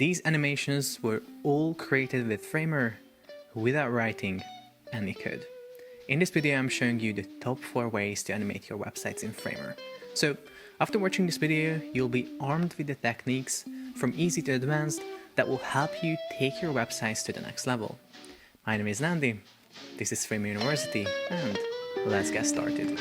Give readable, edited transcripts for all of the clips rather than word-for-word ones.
These animations were all created with Framer without writing any code. In this video, I'm showing you the top 4 ways to animate your websites in Framer. So after watching this video, you'll be armed with the techniques from easy to advanced that will help you take your websites to the next level. My name is Nandi, this is Framer University, and let's get started.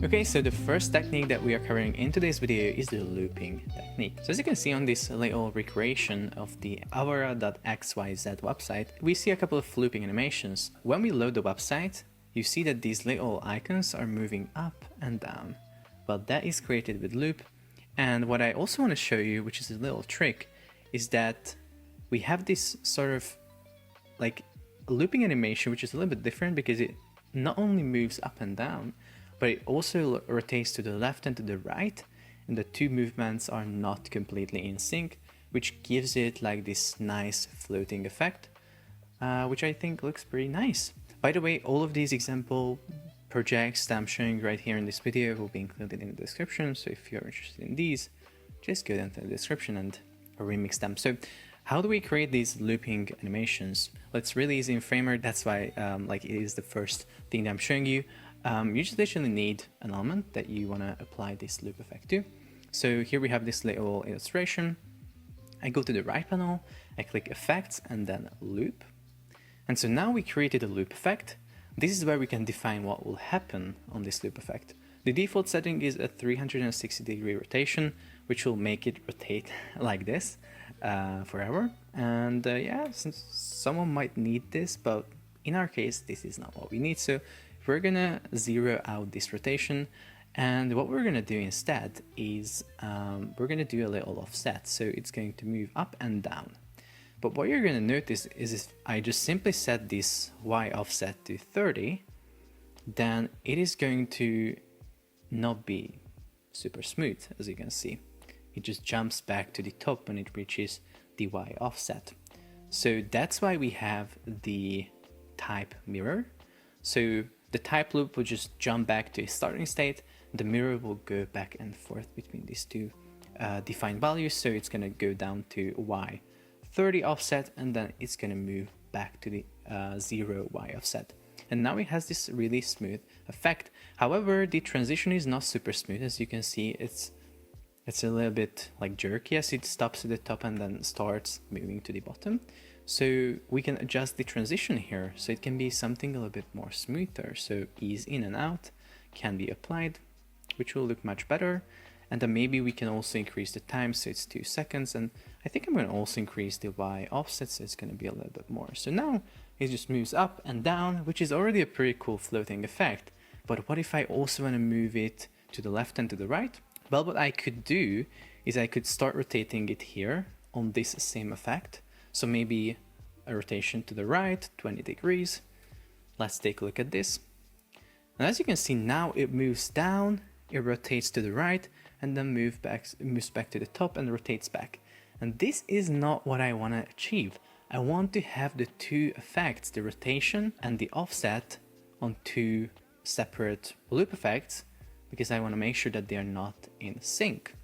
Okay, so the first technique that we are covering in today's video is the looping technique. So as you can see on this little recreation of the avara.xyz website, we see a couple of looping animations. When we load the website, you see that these little icons are moving up and down. Well, that is created with loop. And what I also want to show you, which is a little trick, is that we have this sort of like looping animation, which is a little bit different because it not only moves up and down, but it also rotates to the left and to the right, and the two movements are not completely in sync, which gives it like this nice floating effect, which I think looks pretty nice. By the way, all of these example projects that I'm showing right here in this video will be included in the description, so if you're interested in these, just go down to the description and remix them. So how do we create these looping animations? Well, it's really easy in Framer, that's why it is the first thing that I'm showing you. You just literally need an element that you want to apply this loop effect to. So here we have this little illustration. I go to the right panel, I click effects and then loop. And so now we created a loop effect. This is where we can define what will happen on this loop effect. The default setting is a 360-degree rotation, which will make it rotate like this forever. And yeah, since someone might need this, but in our case, this is not what we need. So we're gonna zero out this rotation, and what we're gonna do instead is we're gonna do a little offset, so it's going to move up and down. But what you're gonna notice is if I just simply set this Y offset to 30, then it is going to not be super smooth, as you can see. It just jumps back to the top when it reaches the Y offset. So that's why we have the type mirror. So the type loop will just jump back to a starting state. The mirror will go back and forth between these two defined values. So it's going to go down to Y30 offset, and then it's going to move back to the 0 Y offset. And now it has this really smooth effect. However, the transition is not super smooth. As you can see, it's a little bit like jerky as it stops at the top and then starts moving to the bottom. So we can adjust the transition here, so it can be something a little bit more smoother. So ease in and out can be applied, which will look much better. And then maybe we can also increase the time, so it's 2 seconds. And I think I'm going to also increase the Y offset, so it's going to be a little bit more. So now it just moves up and down, which is already a pretty cool floating effect. But what if I also want to move it to the left and to the right? Well, what I could do is I could start rotating it here on this same effect. So maybe a rotation to the right, 20 degrees. Let's take a look at this. And as you can see now, it moves down, it rotates to the right, and then moves back to the top and rotates back. And this is not what I want to achieve. I want to have the two effects, the rotation and the offset, on two separate loop effects, because I want to make sure that they are not in sync.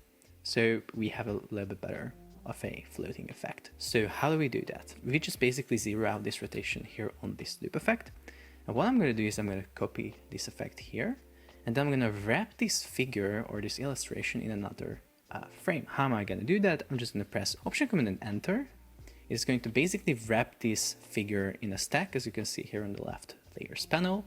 So we have a little bit better of a floating effect. So how do we do that? We just basically zero out this rotation here on this loop effect. And what I'm going to do is I'm going to copy this effect here, and then I'm going to wrap this figure or this illustration in another frame. How am I going to do that? I'm just going to press Option Command and Enter. It's going to basically wrap this figure in a stack, as you can see here on the left layers panel.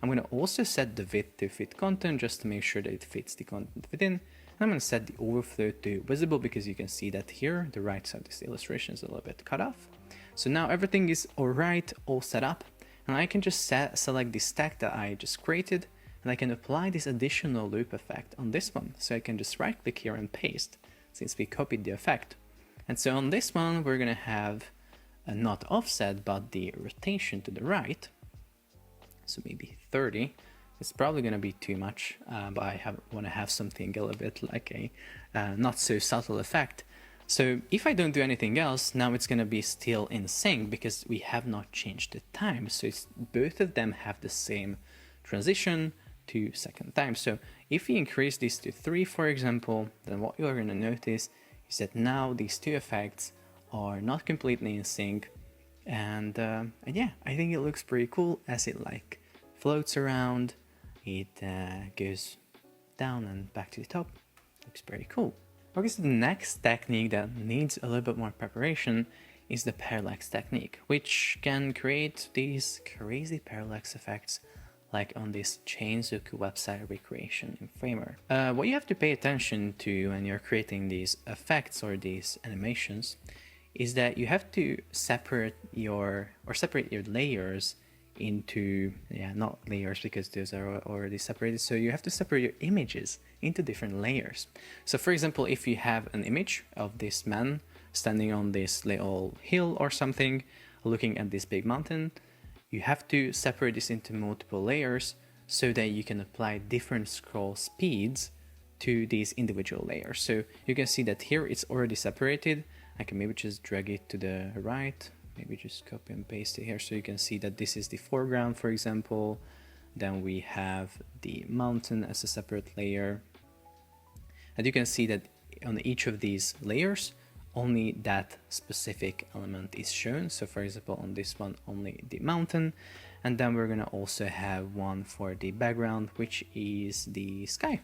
I'm going to also set the width to fit content just to make sure that it fits the content within. I'm going to set the overflow to visible because you can see that here the right side of this illustration is a little bit cut off. So now everything is alright, all set up, and I can just select the stack that I just created, and I can apply this additional loop effect on this one. So I can just right click here and paste since we copied the effect. And so on this one we're going to have not offset but the rotation to the right. So maybe 30. It's probably going to be too much, but I want to have something a little bit like a not so subtle effect. So if I don't do anything else, now it's going to be still in sync because we have not changed the time. So both of them have the same transition, 2-second time. So if we increase this to 3, for example, then what you're going to notice is that now these two effects are not completely in sync. And yeah, I think it looks pretty cool as it like floats around. It goes down and back to the top. Looks pretty cool. Okay, so the next technique that needs a little bit more preparation is the parallax technique, which can create these crazy parallax effects like on this Chainzoku website recreation in Framer. What you have to pay attention to when you're creating these effects or these animations is that you have to separate your layers into, not layers because those are already separated. So you have to separate your images into different layers. So for example, if you have an image of this man standing on this little hill or something, looking at this big mountain, you have to separate this into multiple layers so that you can apply different scroll speeds to these individual layers. So you can see that here it's already separated. I can maybe just drag it to the right, maybe just copy and paste it here so you can see that this is the foreground, for example. Then we have the mountain as a separate layer. And you can see that on each of these layers, only that specific element is shown. So for example, on this one, only the mountain. And then we're gonna also have one for the background, which is the sky.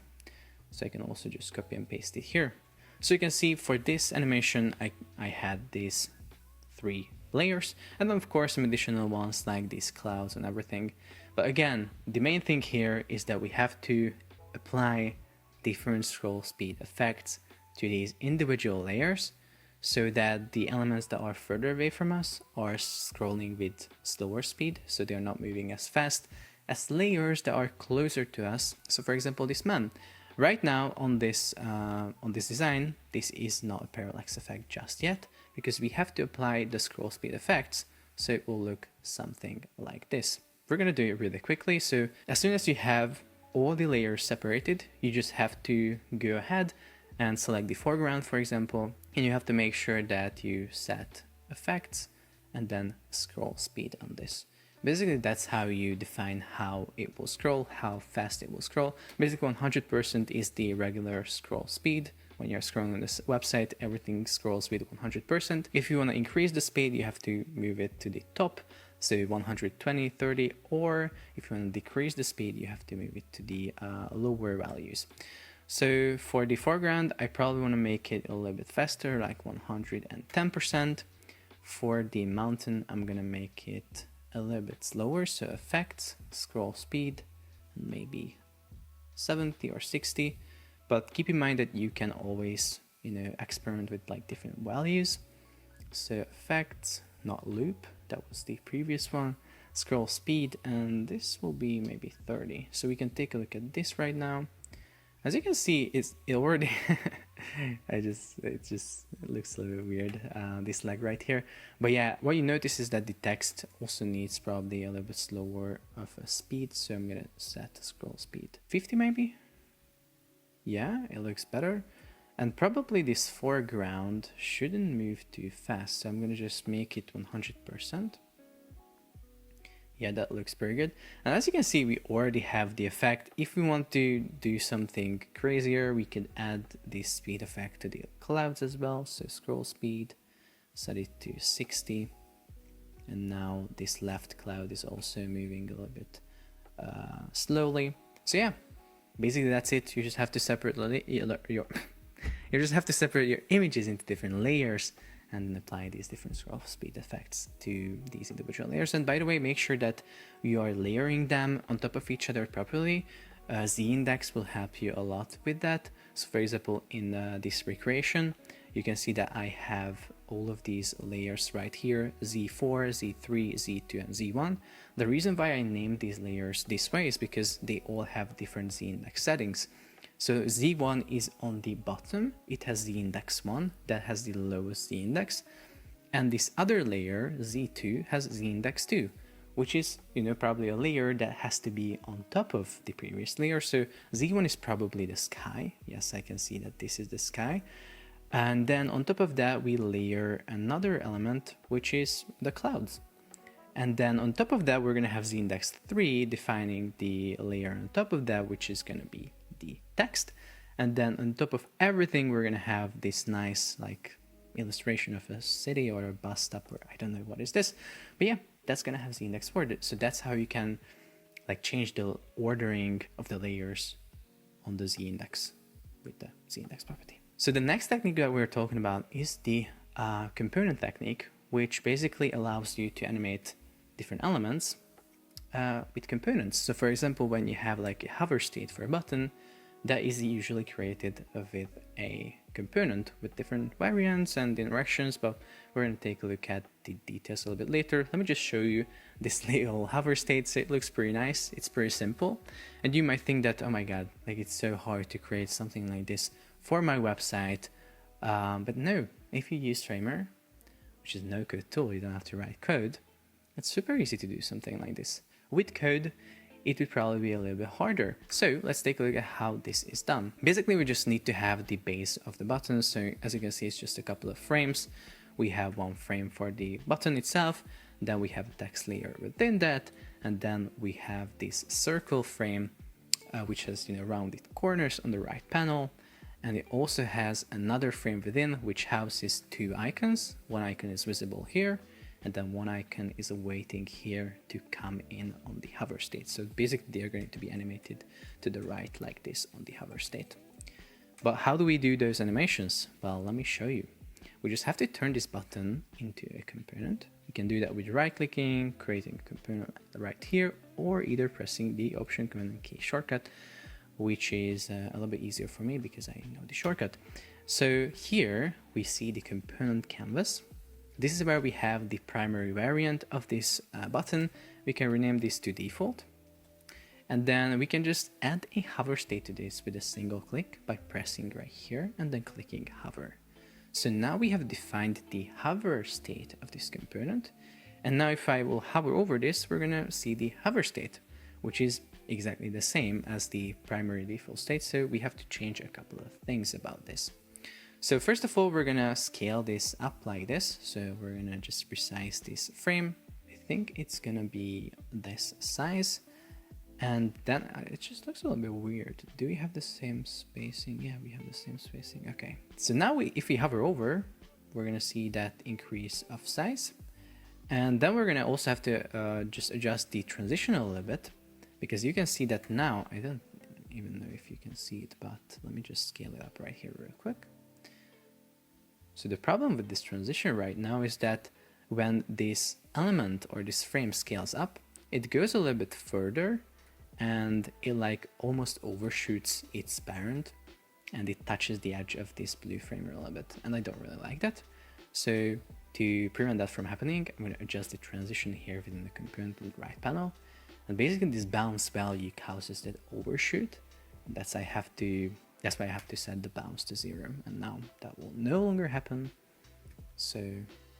So I can also just copy and paste it here. So you can see for this animation, I had these 3 layers, and then of course some additional ones like these clouds and everything. But again, the main thing here is that we have to apply different scroll speed effects to these individual layers so that the elements that are further away from us are scrolling with slower speed, so they're not moving as fast as layers that are closer to us. So for example, this man. Right now on this design, this is not a parallax effect just yet, because we have to apply the scroll speed effects, so it will look something like this. We're gonna do it really quickly. So as soon as you have all the layers separated, you just have to go ahead and select the foreground, for example, and you have to make sure that you set effects and then scroll speed on this. Basically, that's how you define how it will scroll, how fast it will scroll. Basically, 100% is the regular scroll speed. When you're scrolling on this website, everything scrolls with 100%. If you want to increase the speed, you have to move it to the top, so 120, 30, or if you want to decrease the speed, you have to move it to the lower values. So for the foreground, I probably want to make it a little bit faster, like 110%. For the mountain, I'm going to make it a little bit slower, so effects, scroll speed, maybe 70 or 60. But keep in mind that you can always, experiment with like different values. So effects, not loop, that was the previous one. Scroll speed, and this will be maybe 30. So we can take a look at this right now. As you can see, it already it just looks a little bit weird, this lag right here. But yeah, what you notice is that the text also needs probably a little bit slower of a speed. So I'm gonna set scroll speed 50 maybe. Yeah, it looks better. And probably this foreground shouldn't move too fast. So I'm gonna just make it 100%. Yeah, that looks pretty good. And as you can see, we already have the effect. If we want to do something crazier, we could add this speed effect to the clouds as well. So scroll speed, set it to 60. And now this left cloud is also moving a little bit slowly. So yeah, basically that's it. You just have to separate your images into different layers and apply these different scroll speed effects to these individual layers. And by the way, make sure that you are layering them on top of each other properly. Z-index will help you a lot with that. So for example, in this recreation, you can see that I have all of these layers right here, Z4, Z3, Z2, and Z1. The reason why I named these layers this way is because they all have different Z-index settings. So Z1 is on the bottom, it has the index 1, that has the lowest Z-index. And this other layer, Z2, has Z-index 2, which is, probably a layer that has to be on top of the previous layer. So Z1 is probably the sky. Yes, I can see that this is the sky. And then on top of that, we layer another element, which is the clouds. And then on top of that, we're going to have z-index3 defining the layer on top of that, which is going to be the text. And then on top of everything, we're going to have this nice like illustration of a city or a bus stop, or I don't know what is this, but yeah, that's going to have z-index for it. So that's how you can like change the ordering of the layers on the z-index with the z-index property. So the next technique that we're talking about is the component technique, which basically allows you to animate different elements with components. So for example, when you have like a hover state for a button, that is usually created with a component with different variants and interactions, but we're going to take a look at the details a little bit later. Let me just show you this little hover state. So it looks pretty nice. It's pretty simple. And you might think that, oh my God, like it's so hard to create something like this for my website. But no, if you use Framer, which is a no-code tool, you don't have to write code. It's super easy to do something like this. With code, it would probably be a little bit harder. So let's take a look at how this is done. Basically, we just need to have the base of the button. So as you can see, it's just a couple of frames. We have one frame for the button itself. Then we have a text layer within that. And then we have this circle frame, which has rounded corners on the right panel. And it also has another frame within, which houses two icons. One icon is visible here, and then one icon is awaiting here to come in on the hover state. So basically they're going to be animated to the right like this on the hover state. But how do we do those animations? Well, let me show you. We just have to turn this button into a component. You can do that with right clicking, creating a component right here, or either pressing the Option Command key shortcut, which is a little bit easier for me because I know the shortcut. So here we see the component canvas. This is where we have the primary variant of this button. We can rename this to default. And then we can just add a hover state to this with a single click by pressing right here and then clicking hover. So now we have defined the hover state of this component. And now if I will hover over this, we're gonna see the hover state, which is exactly the same as the primary default state. So we have to change a couple of things about this. So first of all, we're gonna scale this up like this. So we're gonna just resize this frame. I think it's gonna be this size. And then it just looks a little bit weird. Do we have the same spacing? Yeah, we have the same spacing. Okay. So now if we hover over, we're gonna see that increase of size. And then we're gonna also have to just adjust the transition a little bit, because you can see that now, I don't even know if you can see it, but let me just scale it up right here real quick. So the problem with this transition right now is that when this element or this frame scales up, it goes a little bit further and it like almost overshoots its parent and it touches the edge of this blue frame a little bit. And I don't really like that. So to prevent that from happening, I'm going to adjust the transition here within the component with right panel. And basically this bounce value causes that overshoot. That's why I have to set the bounce to 0. And now that will no longer happen. So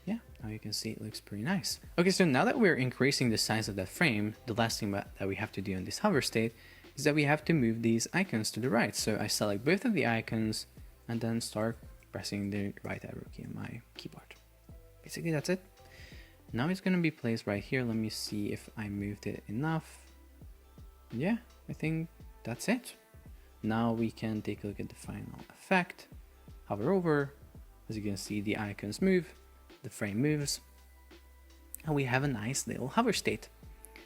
yeah, now you can see it looks pretty nice. Okay, so now that we're increasing the size of that frame, the last thing that we have to do in this hover state is that we have to move these icons to the right. So I select both of the icons and then start pressing the right arrow key on my keyboard. Basically that's it. Now it's gonna be placed right here. Let me see if I moved it enough. Yeah, I think that's it. Now we can take a look at the final effect. Hover over. As you can see, the icons move, the frame moves, and we have a nice little hover state.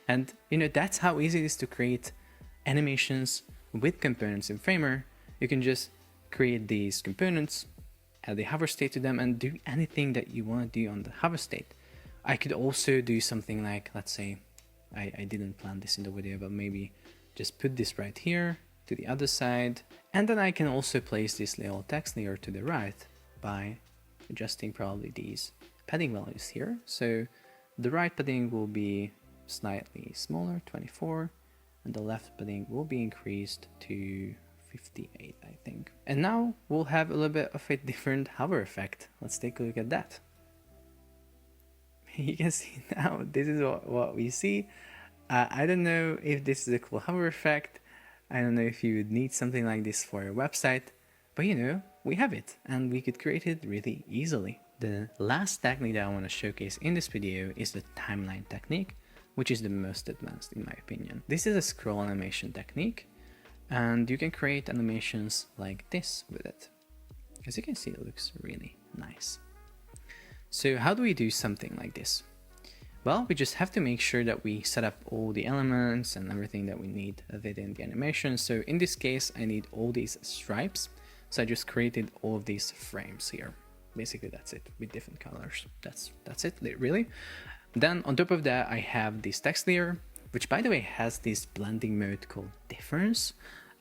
And that's how easy it is to create animations with components in Framer. You can just create these components, add the hover state to them, and do anything that you want to do on the hover state. I could also do something like, let's say, I didn't plan this in the video, but maybe just put this right here to the other side. And then I can also place this little text layer to the right by adjusting probably these padding values here. So the right padding will be slightly smaller, 24, and the left padding will be increased to 58, I think. And now we'll have a little bit of a different hover effect. Let's take a look at that. You can see now, this is what we see. I don't know if this is a cool hover effect. I don't know if you would need something like this for your website, but we have it, and we could create it really easily. The last technique that I want to showcase in this video is the timeline technique, which is the most advanced in my opinion. This is a scroll animation technique, and you can create animations like this with it. As you can see, it looks really nice. So how do we do something like this? Well, we just have to make sure that we set up all the elements and everything that we need within the animation. So in this case, I need all these stripes. So I just created all of these frames here. Basically, that's it, with different colors. That's it, really. Then on top of that, I have this text layer, which by the way has this blending mode called difference.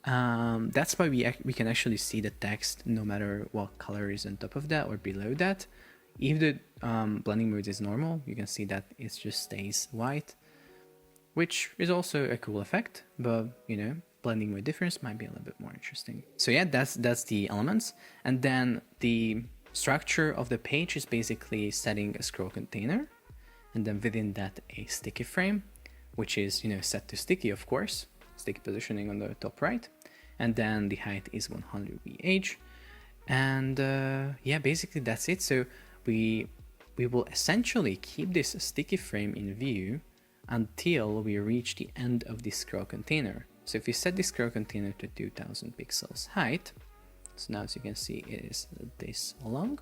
That's why we can actually see the text no matter what color is on top of that or below that. If the blending mode is normal, you can see that it just stays white, which is also a cool effect, but you know, blending with difference might be a little bit more interesting. So yeah, that's the elements. And then the structure of the page is basically setting a scroll container, and then within that a sticky frame, which is, you know, set to sticky, of course, sticky positioning on the top right, and then the height is 100 VH, and yeah, basically that's it. So we will essentially keep this sticky frame in view until we reach the end of this scroll container. So if we set this scroll container to 2000 pixels height, so now as you can see it is this long,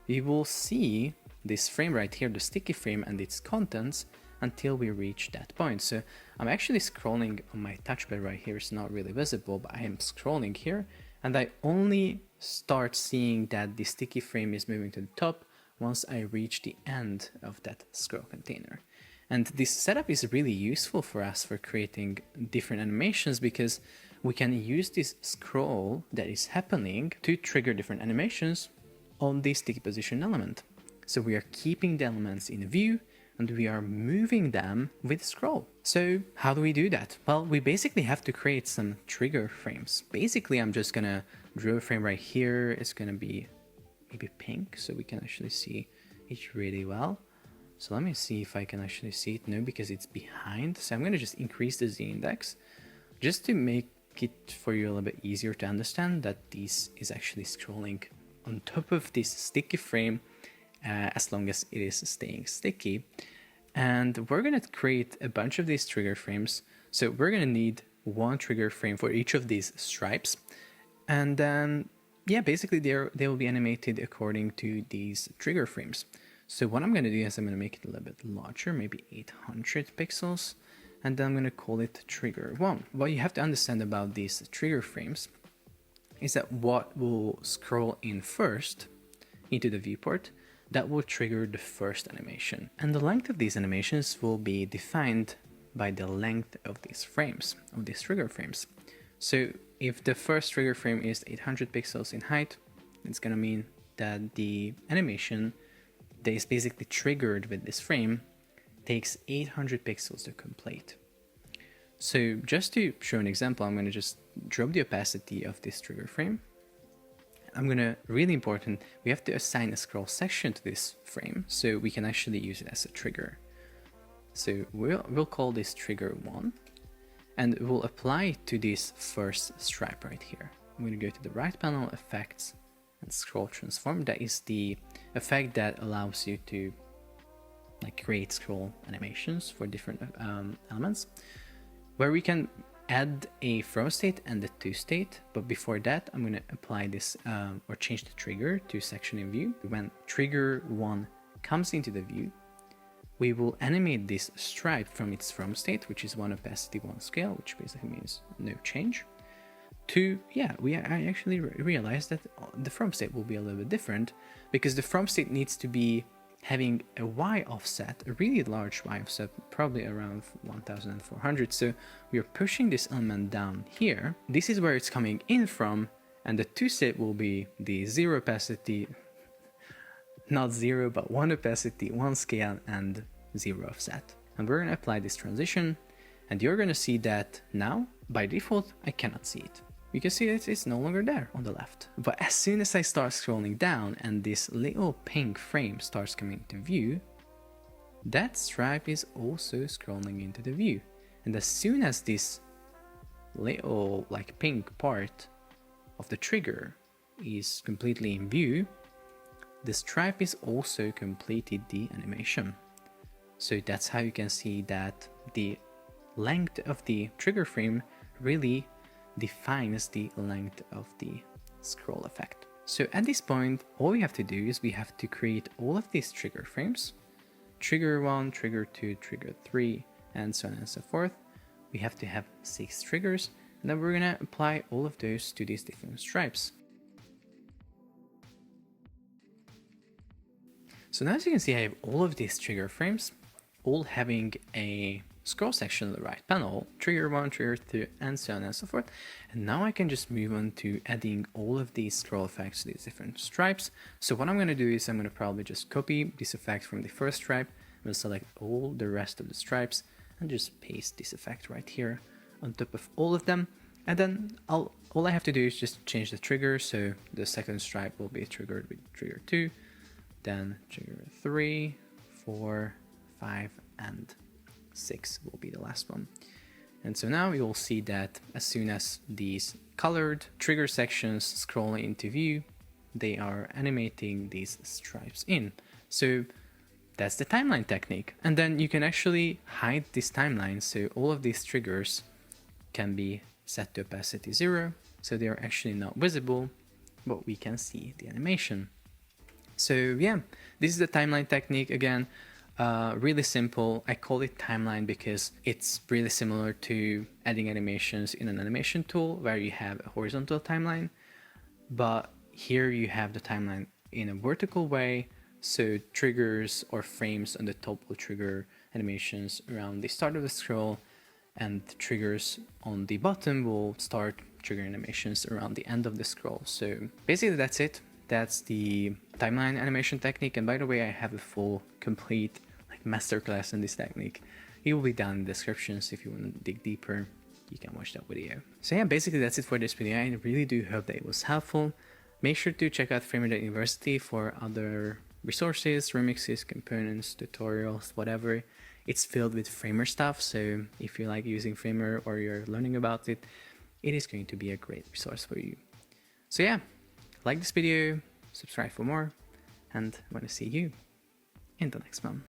we will see this frame right here, the sticky frame and its contents, until we reach that point. So I'm actually scrolling on my touchpad right here. It's not really visible, but I am scrolling here, and I only start seeing that the sticky frame is moving to the top once I reach the end of that scroll container. And this setup is really useful for us for creating different animations, because we can use this scroll that is happening to trigger different animations on the sticky position element. So we are keeping the elements in view and we are moving them with scroll. So how do we do that? Well, we basically have to create some trigger frames. Basically, I'm just gonna draw a frame right here. It's gonna be maybe pink, so we can actually see it really well. So let me see if I can actually see it. No, because it's behind. So I'm gonna just increase the Z index just to make it for you a little bit easier to understand that this is actually scrolling on top of this sticky frame as long as it is staying sticky. And we're gonna create a bunch of these trigger frames. So we're gonna need one trigger frame for each of these stripes. And then, yeah, basically they will be animated according to these trigger frames. So what I'm gonna do is I'm gonna make it a little bit larger, maybe 800 pixels. And then I'm gonna call it trigger 1. What you have to understand about these trigger frames is that what will scroll in first into the viewport, that will trigger the first animation. And the length of these animations will be defined by the length of these frames, of these trigger frames. So if the first trigger frame is 800 pixels in height, it's gonna mean that the animation that is basically triggered with this frame takes 800 pixels to complete. So just to show an example, I'm gonna just drop the opacity of this trigger frame. I'm gonna, really important, we have to assign a scroll section to this frame so we can actually use it as a trigger. So we'll call this trigger 1, and we'll apply it to this first stripe right here. I'm gonna go to the right panel, effects, and scroll transform. That is the effect that allows you to like create scroll animations for different elements, where we can add a from state and a to state. But before that, I'm going to apply this or change the trigger to section in view. When trigger 1 comes into the view, we will animate this stripe from its from state, which is 1 opacity 1 scale, which basically means no change, to, yeah, I actually realized that the from state will be a little bit different, because the from state needs to be having a Y offset, a really large Y offset, probably around 1400. So we are pushing this element down here. This is where it's coming in from, and the to state will be the 0 opacity, not 0, but 1 opacity, 1 scale, and 0 offset. And we're gonna apply this transition, and you're gonna see that now, by default, I cannot see it. You can see that it's no longer there on the left. But as soon as I start scrolling down and this little pink frame starts coming into view, that stripe is also scrolling into the view. And as soon as this little like pink part of the trigger is completely in view, the stripe is also completed the animation. So that's how you can see that the length of the trigger frame really defines the length of the scroll effect. So at this point, all we have to do is we have to create all of these trigger frames. Trigger 1, trigger 2, trigger 3, and so on and so forth. We have to have 6 triggers, and then we're gonna apply all of those to these different stripes. So now as you can see, I have all of these trigger frames, all having a scroll section on the right panel, trigger 1, trigger 2, and so on and so forth. And now I can just move on to adding all of these scroll effects to these different stripes. So what I'm going to do is I'm going to probably just copy this effect from the first stripe. I'm going to select all the rest of the stripes and just paste this effect right here on top of all of them. And then all I have to do is just change the trigger. So the second stripe will be triggered with trigger 2, then trigger 3, 4, 5, and 6 will be the last one. And so now you will see that as soon as these colored trigger sections scroll into view, they are animating these stripes in. So that's the timeline technique. And then you can actually hide this timeline, so all of these triggers can be set to opacity 0, so they are actually not visible, but we can see the animation. So yeah, this is the timeline technique again. Really simple. I call it timeline because it's really similar to adding animations in an animation tool where you have a horizontal timeline, but here you have the timeline in a vertical way. So triggers or frames on the top will trigger animations around the start of the scroll, and triggers on the bottom will start triggering animations around the end of the scroll. So basically that's it. That's the timeline animation technique. And by the way, I have a full, complete masterclass in this technique. It will be down in the description, so if you want to dig deeper, you can watch that video. So yeah, basically that's it for this video. I really do hope that it was helpful. Make sure to check out Framer University for other resources, remixes, components, tutorials, whatever. It's filled with Framer stuff, so if you like using Framer or you're learning about it, it is going to be a great resource for you. So yeah, like this video, subscribe for more, and I want to see you in the next one.